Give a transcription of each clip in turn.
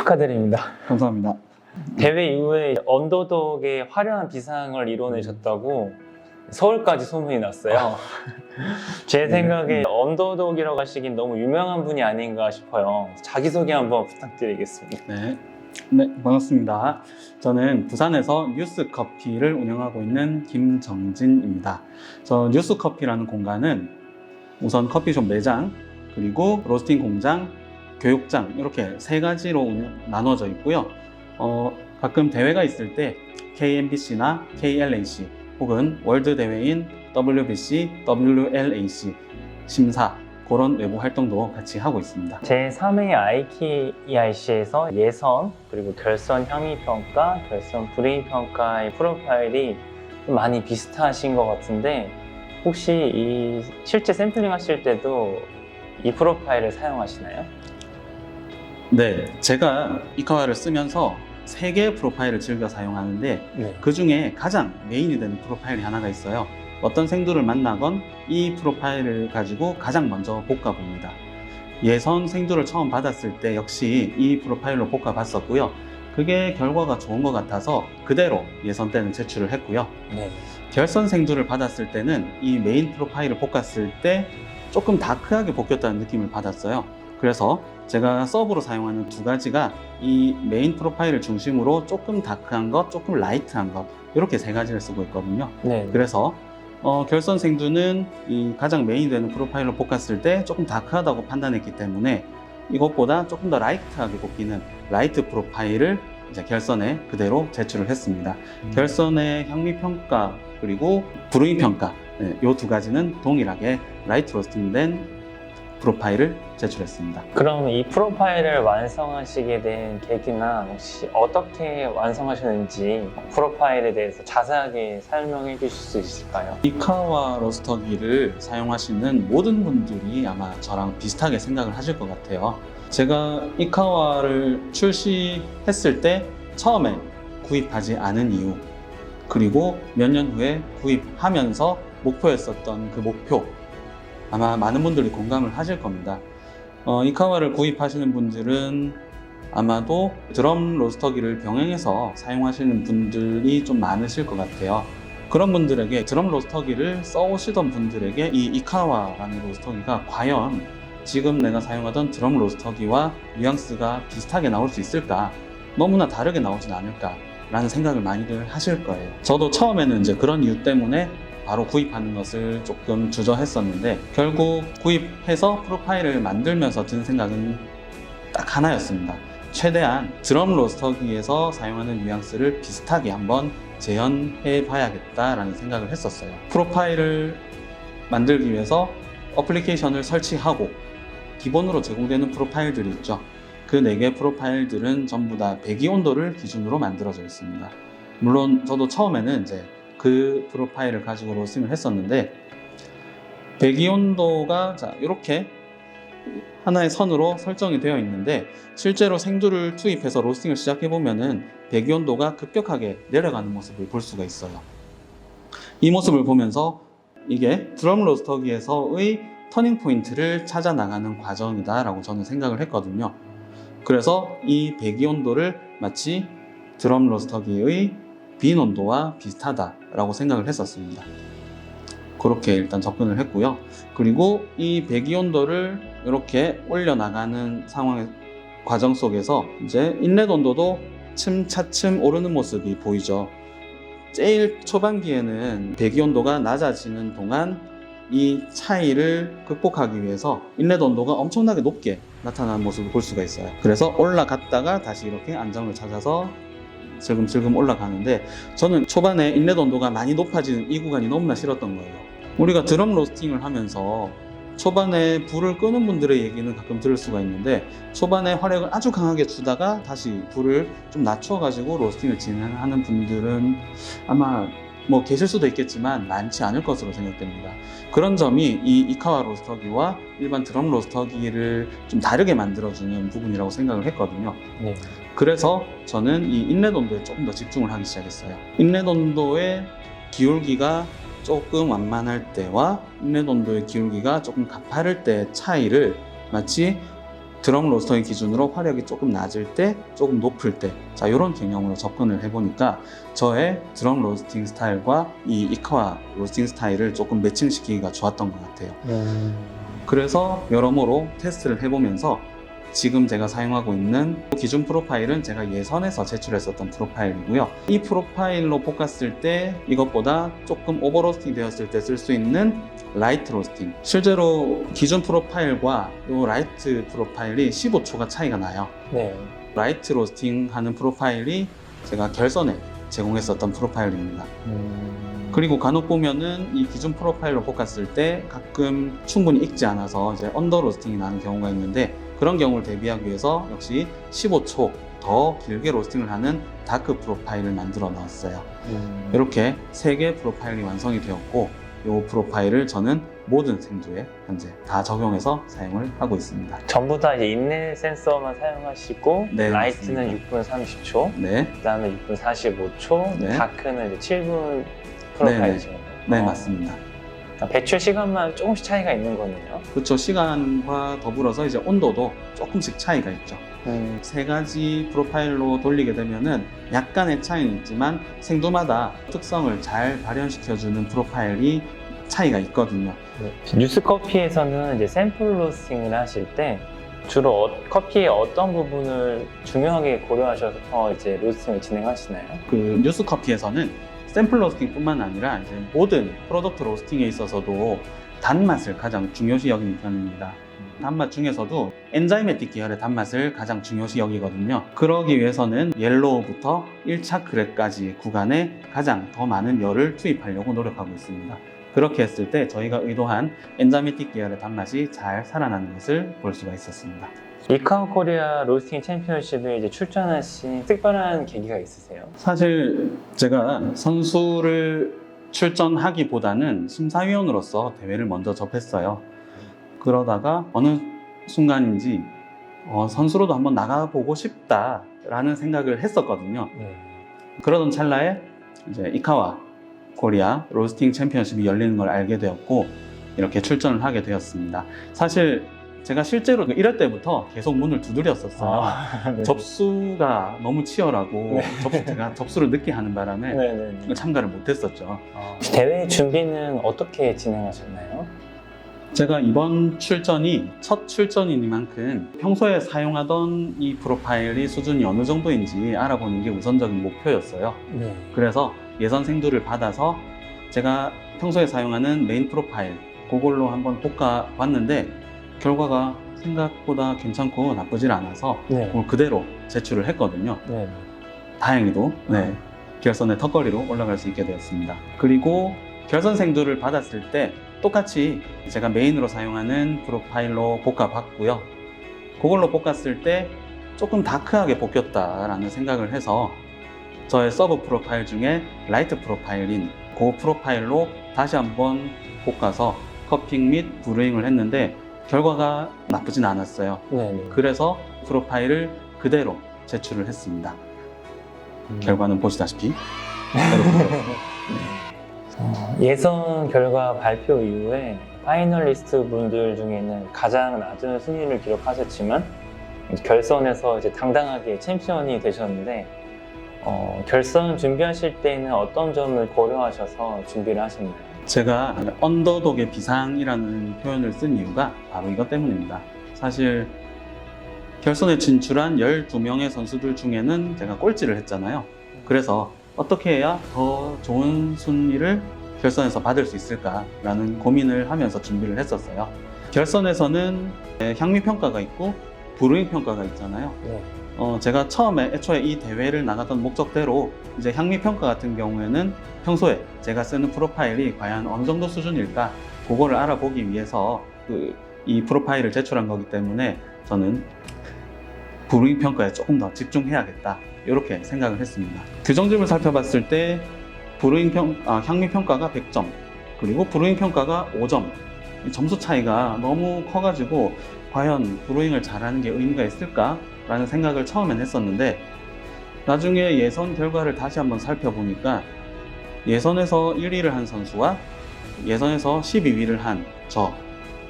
축하드립니다. 감사합니다. 대회 이후에 언더독의 화려한 비상을 이뤄내셨다고 서울까지 소문이 났어요. 제 생각에 언더독이라고 하시긴 너무 유명한 분이 아닌가 싶어요. 자기소개 한번 부탁드리겠습니다. 네, 반갑습니다. 저는 부산에서 뉴스커피를 운영하고 있는 김정진입니다. 저 뉴스커피라는 공간은 우선 커피숍 매장, 그리고 로스팅 공장, 교육장 이렇게 세 가지로 나눠져 있고요. 가끔 대회가 있을 때 KMBC나 KLAC 혹은 월드 대회인 WBC, WLAC 심사 그런 외부 활동도 같이 하고 있습니다. 제3회 IKEIC에서 예선, 그리고 결선 향미평가, 결선 브레인평가의 프로파일이 좀 많이 비슷하신 것 같은데 혹시 이 실제 샘플링 하실 때도 이 프로파일을 사용하시나요? 네, 제가 이카와를 쓰면서 3개의 프로파일을 즐겨 사용하는데 그 중에 가장 메인이 되는 프로파일이 하나가 있어요. 어떤 생두를 만나건 이 프로파일을 가지고 가장 먼저 볶아봅니다. 예선 생두를 처음 받았을 때 역시 이 프로파일로 볶아봤었고요. 그게 결과가 좋은 것 같아서 그대로 예선 때는 제출을 했고요. 결선 생두를 받았을 때는 이 메인 프로파일을 볶았을 때 조금 다크하게 볶였다는 느낌을 받았어요. 그래서 제가 서브로 사용하는 두 가지가 이 메인 프로파일을 중심으로 조금 다크한 것, 조금 라이트한 것 이렇게 세 가지를 쓰고 있거든요. 그래서 결선 생두는 이 가장 메인이 되는 프로파일로 볶았을 때 조금 다크하다고 판단했기 때문에 이것보다 조금 더 라이트하게 볶이는 라이트 프로파일을 이제 결선에 그대로 제출을 했습니다. 결선의 향미평가 그리고 브루잉평가 이 두 가지는 동일하게 라이트 로스팅된 프로파일을 제출했습니다. 그럼 이 프로파일을 완성하시게 된 계기나 혹시 어떻게 완성하셨는지 프로파일에 대해서 자세하게 설명해 주실 수 있을까요? 이카와 로스터기를 사용하시는 모든 분들이 아마 저랑 비슷하게 생각을 하실 것 같아요. 제가 이카와를 출시했을 때 처음에 구입하지 않은 이유, 그리고 몇 년 후에 구입하면서 목표였었던 그 목표, 아마 많은 분들이 공감을 하실 겁니다. 이카와를 구입하시는 분들은 아마도 드럼 로스터기를 병행해서 사용하시는 분들이 좀 많으실 것 같아요. 그런 분들에게 드럼 로스터기를 써오시던 분들에게 이 이카와라는 로스터기가 과연 지금 내가 사용하던 드럼 로스터기와 뉘앙스가 비슷하게 나올 수 있을까? 너무나 다르게 나오진 않을까? 라는 생각을 많이들 하실 거예요. 저도 처음에는 이제 그런 이유 때문에 바로 구입하는 것을 조금 주저했었는데 결국 구입해서 프로파일을 만들면서 든 생각은 딱 하나였습니다. 최대한 드럼 로스터기에서 사용하는 뉘앙스를 비슷하게 한번 재현해 봐야겠다라는 생각을 했었어요. 프로파일을 만들기 위해서 어플리케이션을 설치하고 기본으로 제공되는 프로파일들이 있죠. 그 4개 프로파일들은 전부 다 배기 온도를 기준으로 만들어져 있습니다. 물론 저도 처음에는 이제 그 프로파일을 가지고 로스팅을 했었는데 배기 온도가 자 이렇게 하나의 선으로 설정이 되어 있는데 실제로 생두를 투입해서 로스팅을 시작해 보면은 배기 온도가 급격하게 내려가는 모습을 볼 수가 있어요. 이 모습을 보면서 이게 드럼 로스터기에서의 터닝 포인트를 찾아 나가는 과정이다 라고 저는 생각을 했거든요. 그래서 이 배기 온도를 마치 드럼 로스터기의 빈 온도와 비슷하다라고 생각을 했었습니다. 그렇게 일단 접근을 했고요. 그리고 이 배기 온도를 이렇게 올려나가는 상황의 과정 속에서 이제 인렛 온도도 차츰 오르는 모습이 보이죠. 제일 초반기에는 배기 온도가 낮아지는 동안 이 차이를 극복하기 위해서 인렛 온도가 엄청나게 높게 나타나는 모습을 볼 수가 있어요. 그래서 올라갔다가 다시 이렇게 안정을 찾아서 슬금슬금 올라가는데 저는 초반에 인렛 온도가 많이 높아지는 이 구간이 너무나 싫었던 거예요. 우리가 드럼 로스팅을 하면서 초반에 불을 끄는 분들의 얘기는 가끔 들을 수가 있는데 초반에 화력을 아주 강하게 주다가 다시 불을 좀 낮춰가지고 로스팅을 진행하는 분들은 아마 뭐 계실 수도 있겠지만 많지 않을 것으로 생각됩니다. 그런 점이 이 이카와 로스터기와 일반 드럼 로스터기를 좀 다르게 만들어주는 부분이라고 생각을 했거든요. 그래서 저는 이 인렛 온도에 조금 더 집중을 하기 시작했어요. 인렛 온도의 기울기가 조금 완만할 때와 인렛 온도의 기울기가 조금 가파를 때의 차이를 마치 드럼 로스터의 기준으로 화력이 조금 낮을 때, 조금 높을 때, 자, 이런 개념으로 접근을 해보니까 저의 드럼 로스팅 스타일과 이 이카와 로스팅 스타일을 조금 매칭시키기가 좋았던 것 같아요. 그래서 여러모로 테스트를 해보면서 지금 제가 사용하고 있는 기준 프로파일은 제가 예선에서 제출했었던 프로파일이고요. 이 프로파일로 볶았을 때 이것보다 조금 오버로스팅 되었을 때 쓸 수 있는 라이트 로스팅. 실제로 기준 프로파일과 이 라이트 프로파일이 15초가 차이가 나요. 네. 라이트 로스팅 하는 프로파일이 제가 결선에 제공했었던 프로파일입니다. 그리고 간혹 보면은 이 기준 프로파일로 볶았을 때 가끔 충분히 익지 않아서 이제 언더 로스팅이 나는 경우가 있는데, 그런 경우를 대비하기 위해서 역시 15초 더 길게 로스팅을 하는 다크 프로파일을 만들어 넣었어요. 이렇게 3개 프로파일이 완성이 되었고, 이 프로파일을 저는 모든 생두에 현재 다 적용해서 사용을 하고 있습니다. 전부 다 이제 인내 센서만 사용하시고, 네, 라이트는 6분 30초, 네, 그다음에 6분 45초, 네. 다크는 이제 7분 프로파일이죠. 네, 맞습니다. 배출 시간만 조금씩 차이가 있는 거네요. 그렇죠. 시간과 더불어서 이제 온도도 조금씩 차이가 있죠. 3가지 프로파일로 돌리게 되면은 약간의 차이는 있지만 생두마다 특성을 잘 발현시켜주는 프로파일이 차이가 있거든요. 뉴스커피에서는 이제 샘플 로스팅을 하실 때 주로 커피의 어떤 부분을 중요하게 고려하셔서 이제 로스팅을 진행하시나요? 그 뉴스커피에서는 샘플 로스팅뿐만 아니라 이제 모든 프로덕트 로스팅에 있어서도 단맛을 가장 중요시 여기는 편입니다. 단맛 중에서도 엔자이매틱 계열의 단맛을 가장 중요시 여기거든요. 그러기 위해서는 옐로우부터 1차 그랩까지 구간에 가장 더 많은 열을 투입하려고 노력하고 있습니다. 그렇게 했을 때 저희가 의도한 엔자이매틱 계열의 단맛이 잘 살아나는 것을 볼 수가 있었습니다. 이카와 코리아 로스팅 챔피언십에 이제 출전하신 특별한 계기가 있으세요? 사실 제가 선수를 출전하기보다는 심사위원으로서 대회를 먼저 접했어요. 그러다가 어느 순간인지 선수로도 한번 나가보고 싶다라는 생각을 했었거든요. 그러던 찰나에 이제 이카와 코리아 로스팅 챔피언십이 열리는 걸 알게 되었고, 이렇게 출전을 하게 되었습니다. 사실 제가 실제로 1회 때부터 계속 문을 두드렸었어요. 네. 접수가 너무 치열하고 제가 접수를 늦게 하는 바람에 참가를 못했었죠. 대회 준비는 어떻게 진행하셨나요? 제가 이번 출전이 첫 출전이니만큼 평소에 사용하던 이 프로파일이 수준이 어느 정도인지 알아보는 게 우선적인 목표였어요. 그래서 예선 생두를 받아서 제가 평소에 사용하는 메인 프로파일 그걸로 한번 볶아봤는데 결과가 생각보다 괜찮고 나쁘질 않아서 그걸 그대로 제출을 했거든요. 다행히도 결선의 턱걸이로 올라갈 수 있게 되었습니다. 그리고 결선 생두를 받았을 때 똑같이 제가 메인으로 사용하는 프로파일로 볶아봤고요. 그걸로 볶았을 때 조금 다크하게 볶였다라는 생각을 해서 저의 서브 프로파일 중에 라이트 프로파일인 그 프로파일로 다시 한번 볶아서 커핑 및 브루잉을 했는데 결과가 나쁘진 않았어요. 그래서 프로파일을 그대로 제출을 했습니다. 결과는 보시다시피 예선 결과 발표 이후에 파이널리스트 분들 중에는 가장 낮은 순위를 기록하셨지만 결선에서 이제 당당하게 챔피언이 되셨는데 결선 준비하실 때는 어떤 점을 고려하셔서 준비를 하셨나요? 제가 언더독의 비상이라는 표현을 쓴 이유가 바로 이것 때문입니다. 사실 결선에 진출한 12명의 선수들 중에는 제가 꼴찌를 했잖아요. 그래서 어떻게 해야 더 좋은 순위를 결선에서 받을 수 있을까라는 고민을 하면서 준비를 했었어요. 결선에서는 향미평가가 있고 브루잉 평가가 있잖아요. 제가 처음에 애초에 이 대회를 나갔던 목적대로 이제 향미평가 같은 경우에는 평소에 제가 쓰는 프로파일이 과연 어느 정도 수준일까 그거를 알아보기 위해서 이 프로파일을 제출한 거기 때문에 저는 브루잉 평가에 조금 더 집중해야겠다 이렇게 생각을 했습니다. 규정집을 살펴봤을 때 향미 평가가 100점 그리고 브루잉 평가가 5점 점수 차이가 너무 커가지고 과연 브루잉을 잘하는 게 의미가 있을까라는 생각을 처음엔 했었는데 나중에 예선 결과를 다시 한번 살펴보니까 예선에서 1위를 한 선수와 예선에서 12위를 한 저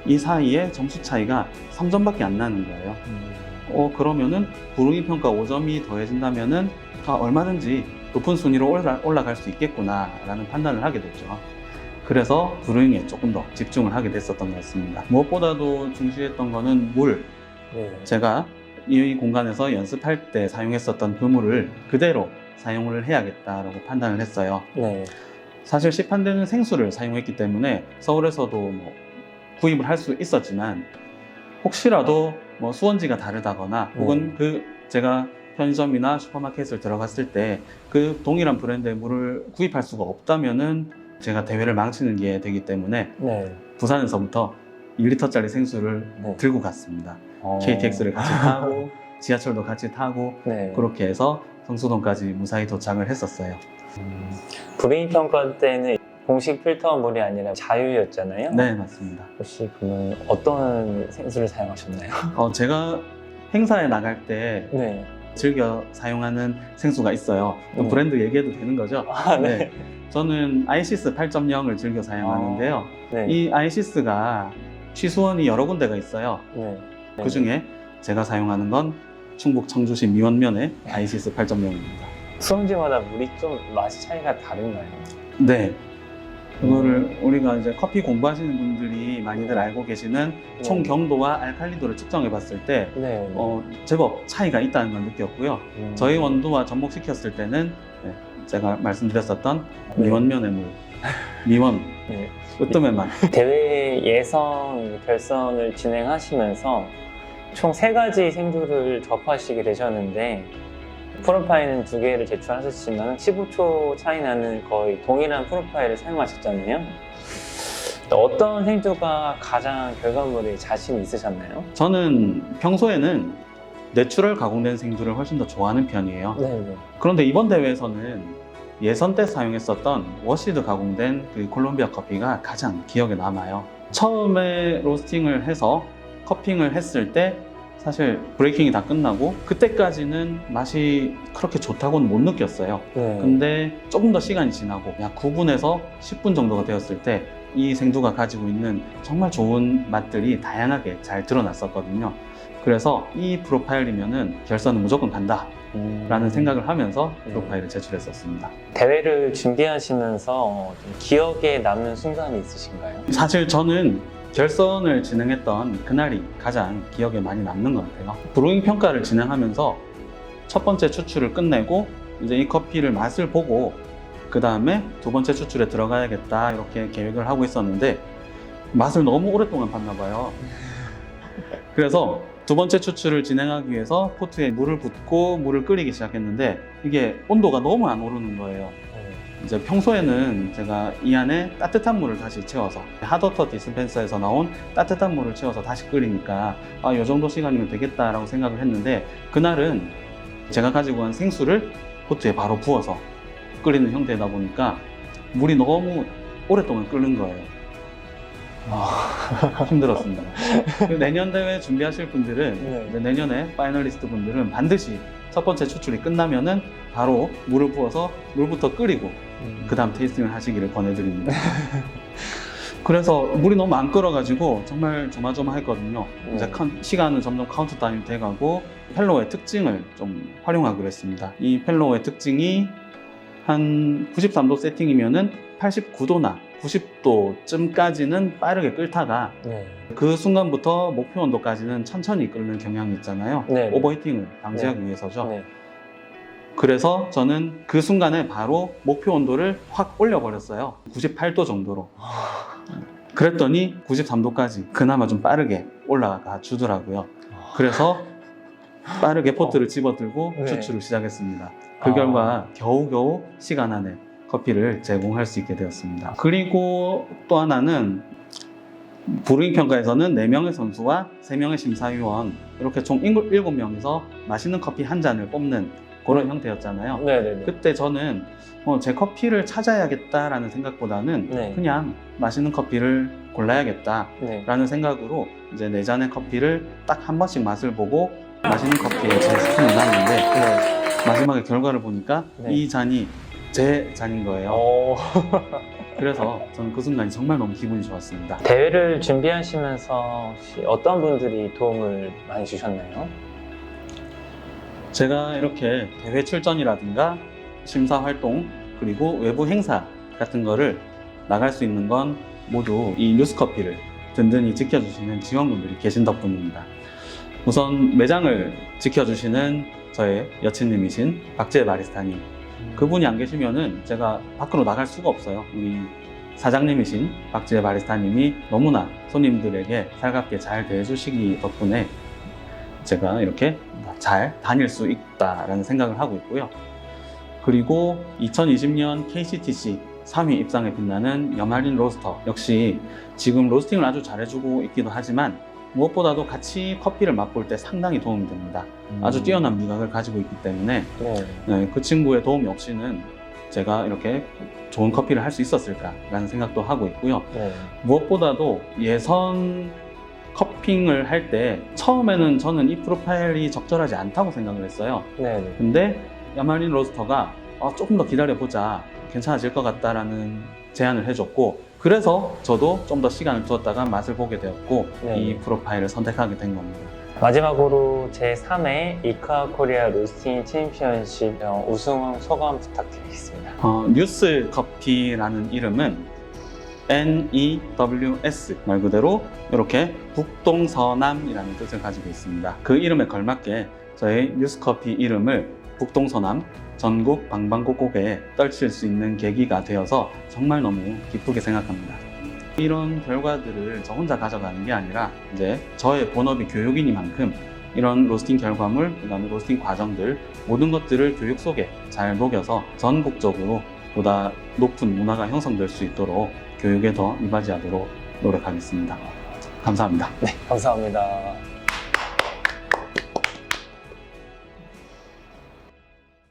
이 사이에 점수 차이가 3점밖에 안 나는 거예요. 그러면은 불응이 평가 5점이 더해진다면은 얼마든지 높은 순위로 올라갈 수 있겠구나라는 판단을 하게 됐죠. 그래서 브루잉에 조금 더 집중을 하게 됐었던 것 같습니다. 무엇보다도 중시했던 거는 물. 네. 제가 이 공간에서 연습할 때 사용했었던 그 물을 그대로 사용을 해야겠다라고 판단을 했어요. 네. 사실 시판되는 생수를 사용했기 때문에 서울에서도 뭐 구입을 할 수 있었지만 혹시라도 뭐 수원지가 다르다거나 혹은 제가 편의점이나 슈퍼마켓을 들어갔을 때 그 동일한 브랜드의 물을 구입할 수가 없다면은 제가 대회를 망치는 게 되기 때문에 네. 부산에서부터 1리터짜리 생수를 네. 들고 갔습니다. KTX를 같이 타고 지하철도 같이 타고 네. 그렇게 해서 성수동까지 무사히 도착을 했었어요. 브레인 평가 때는 공식 필터 물이 아니라 자유였잖아요. 네, 맞습니다. 혹시 그러면 어떤 생수를 사용하셨나요? 제가 행사에 나갈 때 네. 즐겨 사용하는 생수가 있어요. 네. 브랜드 얘기해도 되는 거죠? 아, 네. 저는 아이시스 8.0을 즐겨 사용하는데요. 네. 이 아이시스가 취수원이 여러 군데가 있어요. 네. 그 중에 제가 사용하는 건 충북 청주시 미원면의 아이시스 8.0입니다. 수험지마다 물이 좀 맛이 차이가 다른가요? 네. 그거를 우리가 이제 커피 공부하시는 분들이 많이들 알고 계시는 총 경도와 알칼리도를 측정해 봤을 때 네. 제법 차이가 있다는 걸 느꼈고요. 저희 원두와 접목시켰을 때는 제가 말씀드렸었던 네. 미원면의 물, 미원, 네. 으뜸의 맛. 대회 예선 결선을 진행하시면서 총 3가지 생두를 접하시게 되셨는데 프로파일은 2개를 제출하셨지만 15초 차이 나는 거의 동일한 프로파일을 사용하셨잖아요. 어떤 생두가 가장 결과물에 자신이 있으셨나요? 저는 평소에는 내추럴 가공된 생두를 훨씬 더 좋아하는 편이에요. 네. 그런데 이번 대회에서는 예선 때 사용했었던 워시드 가공된 그 콜롬비아 커피가 가장 기억에 남아요. 처음에 로스팅을 해서 커핑을 했을 때 사실 브레이킹이 다 끝나고 그때까지는 맛이 그렇게 좋다고는 못 느꼈어요. 네. 근데 조금 더 시간이 지나고 약 9분에서 10분 정도가 되었을 때 이 생두가 가지고 있는 정말 좋은 맛들이 다양하게 잘 드러났었거든요. 그래서 이 프로파일이면은 결선은 무조건 간다 라는 생각을 하면서 프로파일을 제출했었습니다. 대회를 준비하시면서 좀 기억에 남는 순간이 있으신가요? 사실 저는 결선을 진행했던 그날이 가장 기억에 많이 남는 것 같아요. 브루잉 평가를 진행하면서 첫 번째 추출을 끝내고 이제 이 커피를 맛을 보고 그 다음에 2번째 추출에 들어가야겠다 이렇게 계획을 하고 있었는데 맛을 너무 오랫동안 봤나 봐요. 그래서 2번째 추출을 진행하기 위해서 포트에 물을 붓고 물을 끓이기 시작했는데 이게 온도가 너무 안 오르는 거예요. 이제 평소에는 제가 이 안에 따뜻한 물을 다시 채워서 핫워터 디스펜서에서 나온 따뜻한 물을 채워서 다시 끓이니까 이 정도 시간이면 되겠다라고 생각을 했는데 그날은 제가 가지고 간 생수를 포트에 바로 부어서 끓이는 형태다 보니까 물이 너무 오랫동안 끓는 거예요. 힘들었습니다. 내년 대회 준비하실 분들은 이제 내년에 파이널리스트 분들은 반드시 첫 번째 추출이 끝나면은 바로 물을 부어서 물부터 끓이고 그 다음 테이스팅을 하시기를 권해드립니다. 그래서 물이 너무 안 끓어가지고 정말 조마조마했거든요. 이제 시간은 점점 카운트다운이 돼가고 펠로우의 특징을 좀 활용하기로 했습니다. 이 펠로우의 특징이 한 93도 세팅이면은 89도나 90도쯤까지는 빠르게 끓다가 그 순간부터 목표 온도까지는 천천히 끓는 경향이 있잖아요. 오버히팅을 방지하기 위해서죠. 그래서 저는 그 순간에 바로 목표 온도를 확 올려버렸어요. 98도 정도로. 그랬더니 93도까지 그나마 좀 빠르게 올라가 주더라고요. 그래서 빠르게 포트를 집어들고 추출을 시작했습니다. 그 결과 겨우겨우 시간 안에 커피를 제공할 수 있게 되었습니다. 그리고 또 하나는 브루잉 평가에서는 4명의 선수와 3명의 심사위원 이렇게 총 7명이서 맛있는 커피 한 잔을 뽑는 그런 형태였잖아요. 그때 저는 제 커피를 찾아야겠다라는 생각보다는 그냥 맛있는 커피를 골라야겠다라는 생각으로 이제 4잔의 커피를 딱 한 번씩 맛을 보고 맛있는 커피에 제 스푼을 놨는데 마지막에 결과를 보니까 이 잔이 제 잔인 거예요. 오. 그래서 저는 그 순간이 정말 너무 기분이 좋았습니다. 대회를 준비하시면서 혹시 어떤 분들이 도움을 많이 주셨나요? 제가 이렇게 대회 출전이라든가 심사 활동 그리고 외부 행사 같은 거를 나갈 수 있는 건 모두 이 뉴스커피를 든든히 지켜주시는 직원분들이 계신 덕분입니다. 우선 매장을 지켜주시는 저의 여친님이신 박재 바리스타님, 그분이 안 계시면은 제가 밖으로 나갈 수가 없어요. 우리 사장님이신 박재 바리스타님이 너무나 손님들에게 살갑게 잘 대해주시기 덕분에 제가 이렇게 잘 다닐 수 있다라는 생각을 하고 있고요. 그리고 2020년 KCTC 3위 입상에 빛나는 염할린 로스터, 역시 지금 로스팅을 아주 잘해주고 있기도 하지만 무엇보다도 같이 커피를 맛볼 때 상당히 도움이 됩니다. 아주 뛰어난 미각을 가지고 있기 때문에 네. 그 친구의 도움이 없이는 제가 이렇게 좋은 커피를 할 수 있었을까라는 생각도 하고 있고요. 네. 무엇보다도 예선 커핑을 할 때 처음에는 저는 이 프로파일이 적절하지 않다고 생각을 했어요. 네. 근데 야말린 로스터가 조금 더 기다려보자, 괜찮아질 것 같다라는 제안을 해줬고, 그래서 저도 좀 더 시간을 두었다가 맛을 보게 되었고 네. 이 프로파일을 선택하게 된 겁니다. 마지막으로 제3회 이카 코리아 로스팅 챔피언십 우승 소감 부탁드리겠습니다. 뉴스 커피라는 이름은 NEWS 말 그대로 이렇게 북동서남이라는 뜻을 가지고 있습니다. 그 이름에 걸맞게 저희 뉴스커피 이름을 북동서남 전국 방방곡곡에 떨칠 수 있는 계기가 되어서 정말 너무 기쁘게 생각합니다. 이런 결과들을 저 혼자 가져가는 게 아니라 이제 저의 본업이 교육이니만큼 이런 로스팅 결과물, 그다음에 로스팅 과정들 모든 것들을 교육 속에 잘 녹여서 전국적으로 보다 높은 문화가 형성될 수 있도록 교육에 더 이바지하도록 노력하겠습니다. 감사합니다. 네, 감사합니다.